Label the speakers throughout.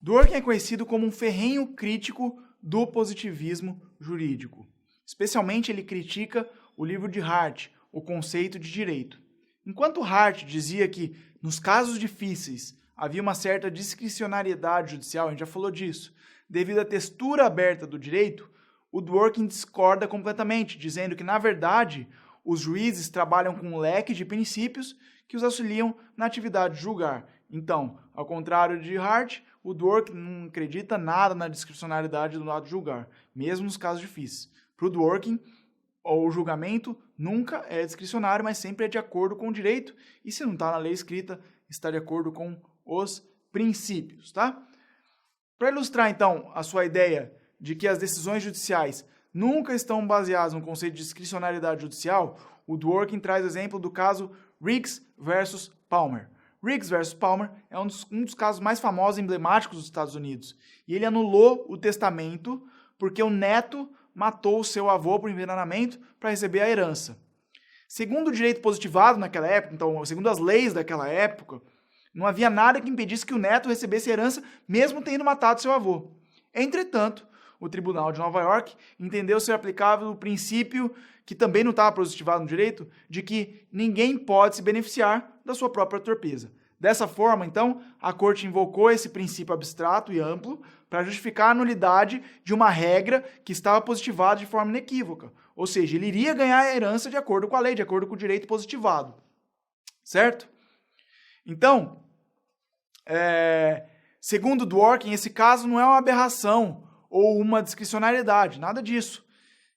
Speaker 1: Dworkin é conhecido como um ferrenho crítico do positivismo jurídico. Especialmente ele critica o livro de Hart, O Conceito de Direito. Enquanto Hart dizia que, nos casos difíceis, havia uma certa discricionariedade judicial, a gente já falou disso, devido à textura aberta do direito, o Dworkin discorda completamente, dizendo que, na verdade, os juízes trabalham com um leque de princípios que os auxiliam na atividade de julgar. Então, ao contrário de Hart, o Dworkin não acredita nada na discricionariedade do lado de julgar, mesmo nos casos difíceis. Para o Dworkin, o julgamento nunca é discricionário, mas sempre é de acordo com o direito, e se não está na lei escrita, está de acordo com os princípios, tá? Para ilustrar, então, a sua ideia de que as decisões judiciais nunca estão baseadas no conceito de discricionariedade judicial, o Dworkin traz o exemplo do caso Riggs versus Palmer. Riggs versus Palmer é um dos casos mais famosos e emblemáticos dos Estados Unidos. E ele anulou o testamento porque o neto matou o seu avô por envenenamento para receber a herança. Segundo o direito positivado naquela época, então, segundo as leis daquela época, não havia nada que impedisse que o neto recebesse a herança mesmo tendo matado seu avô. Entretanto, o Tribunal de Nova York entendeu ser aplicável o princípio, que também não estava positivado no direito, de que ninguém pode se beneficiar da sua própria torpeza. Dessa forma, então, a Corte invocou esse princípio abstrato e amplo para justificar a nulidade de uma regra que estava positivada de forma inequívoca. Ou seja, ele iria ganhar a herança de acordo com a lei, de acordo com o direito positivado. Certo? Então, segundo Dworkin, esse caso não é uma aberração ou uma discricionariedade, nada disso.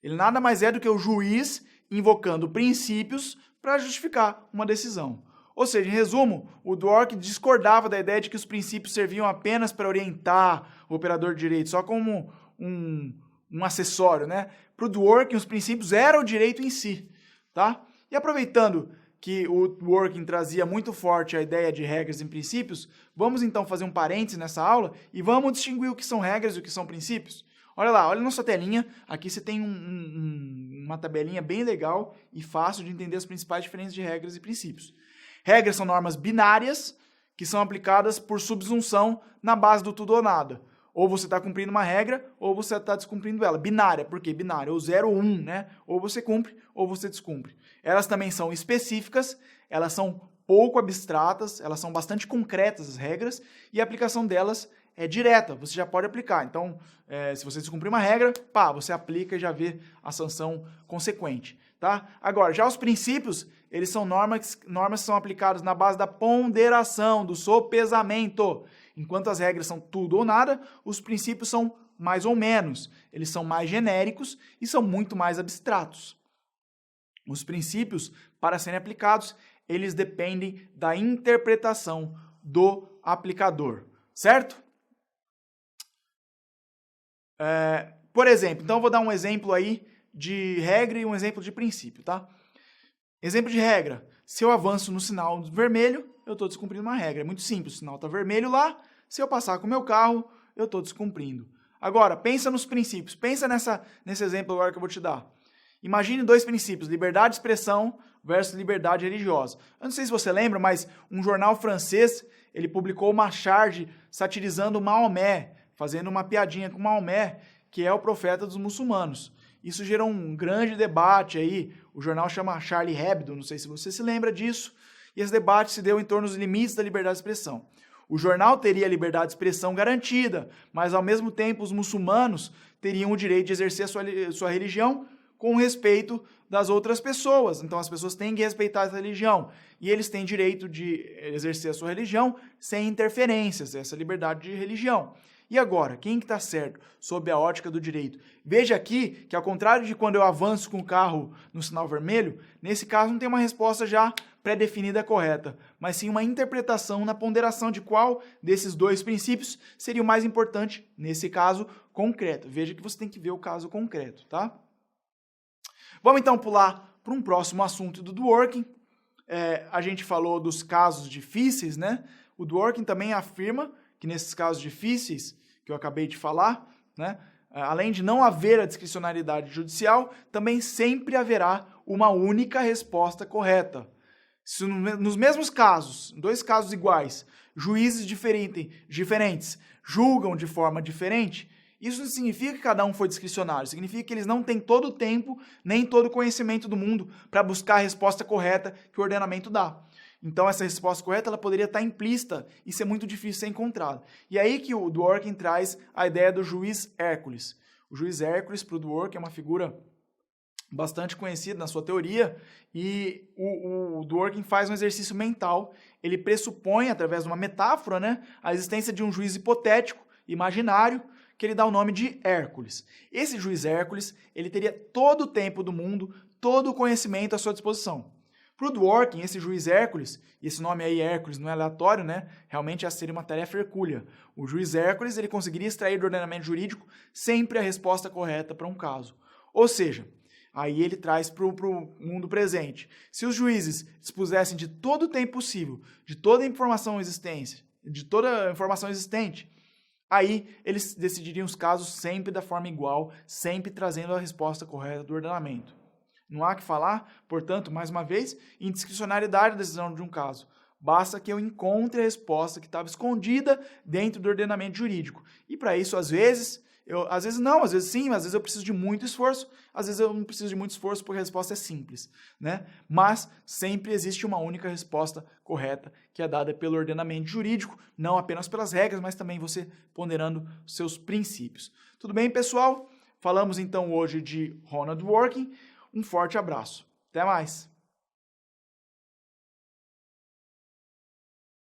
Speaker 1: Ele nada mais é do que o juiz invocando princípios para justificar uma decisão. Ou seja, em resumo, o Dworkin discordava da ideia de que os princípios serviam apenas para orientar o operador de direito, só como um acessório, né? Para o Dworkin, os princípios eram o direito em si, tá? E aproveitando que o Dworkin trazia muito forte a ideia de regras e princípios, vamos então fazer um parênteses nessa aula e vamos distinguir o que são regras e o que são princípios. Olha lá, olha na sua telinha, aqui você tem uma tabelinha bem legal e fácil de entender as principais diferenças de regras e princípios. Regras são normas binárias que são aplicadas por subsunção na base do tudo ou nada. Ou você está cumprindo uma regra, ou você está descumprindo ela. Binária, por quê? Binária, ou 0 ou 1, né? Ou você cumpre, ou você descumpre. Elas também são específicas, elas são pouco abstratas, elas são bastante concretas as regras, e a aplicação delas é direta, você já pode aplicar. Então, se você descumprir uma regra, você aplica e já vê a sanção consequente. Tá? Agora, já os princípios, eles são normas que são aplicadas na base da ponderação, do sopesamento. Enquanto as regras são tudo ou nada, os princípios são mais ou menos. Eles são mais genéricos e são muito mais abstratos. Os princípios, para serem aplicados, eles dependem da interpretação do aplicador, certo? Por exemplo, então eu vou dar um exemplo aí de regra e um exemplo de princípio, tá? Exemplo de regra, se eu avanço no sinal vermelho, eu estou descumprindo uma regra. É muito simples, o sinal está vermelho lá, se eu passar com o meu carro, eu estou descumprindo. Agora, pensa nos princípios, pensa nesse exemplo agora que eu vou te dar. Imagine dois princípios, liberdade de expressão versus liberdade religiosa. Eu não sei se você lembra, mas um jornal francês, ele publicou uma charge satirizando Maomé, fazendo uma piadinha com Maomé, que é o profeta dos muçulmanos. Isso gerou um grande debate aí, o jornal chama Charlie Hebdo, não sei se você se lembra disso, e esse debate se deu em torno dos limites da liberdade de expressão. O jornal teria a liberdade de expressão garantida, mas ao mesmo tempo os muçulmanos teriam o direito de exercer a sua religião com respeito das outras pessoas. Então as pessoas têm que respeitar essa religião, e eles têm direito de exercer a sua religião sem interferências, essa liberdade de religião. E agora, quem que está certo sob a ótica do direito? Veja aqui que, ao contrário de quando eu avanço com o carro no sinal vermelho, nesse caso não tem uma resposta já pré-definida correta, mas sim uma interpretação na ponderação de qual desses dois princípios seria o mais importante, nesse caso concreto. Veja que você tem que ver o caso concreto, tá? Vamos então pular para um próximo assunto do Dworkin. A gente falou dos casos difíceis, né? O Dworkin também afirma que nesses casos difíceis, que eu acabei de falar, né, além de não haver a discricionariedade judicial, também sempre haverá uma única resposta correta. Se nos mesmos casos, em 2 casos iguais, juízes diferentes julgam de forma diferente, isso não significa que cada um foi discricionário, significa que eles não têm todo o tempo, nem todo o conhecimento do mundo para buscar a resposta correta que o ordenamento dá. Então, essa resposta correta ela poderia estar implícita e ser muito difícil de ser encontrada. E aí que o Dworkin traz a ideia do juiz Hércules. O juiz Hércules, para o Dworkin, é uma figura bastante conhecida na sua teoria, e o Dworkin faz um exercício mental. Ele pressupõe, através de uma metáfora, né, a existência de um juiz hipotético, imaginário, que ele dá o nome de Hércules. Esse juiz Hércules, ele teria todo o tempo do mundo, todo o conhecimento à sua disposição. Para o Dworkin, esse juiz Hércules, e esse nome aí Hércules não é aleatório, né? Realmente essa seria uma tarefa hercúlea. O juiz Hércules, ele conseguiria extrair do ordenamento jurídico sempre a resposta correta para um caso. Ou seja, aí ele traz para o mundo presente. Se os juízes dispusessem de todo o tempo possível, de toda a informação existente, aí eles decidiriam os casos sempre da forma igual, sempre trazendo a resposta correta do ordenamento. Não há que falar, portanto, mais uma vez, em discricionariedade da decisão de um caso. Basta que eu encontre a resposta que estava escondida dentro do ordenamento jurídico. E para isso, às vezes não, às vezes sim, às vezes eu preciso de muito esforço, às vezes eu não preciso de muito esforço porque a resposta é simples, né? Mas sempre existe uma única resposta correta que é dada pelo ordenamento jurídico, não apenas pelas regras, mas também você ponderando seus princípios. Tudo bem, pessoal? Falamos então hoje de Ronald Dworkin. Um forte abraço. Até mais!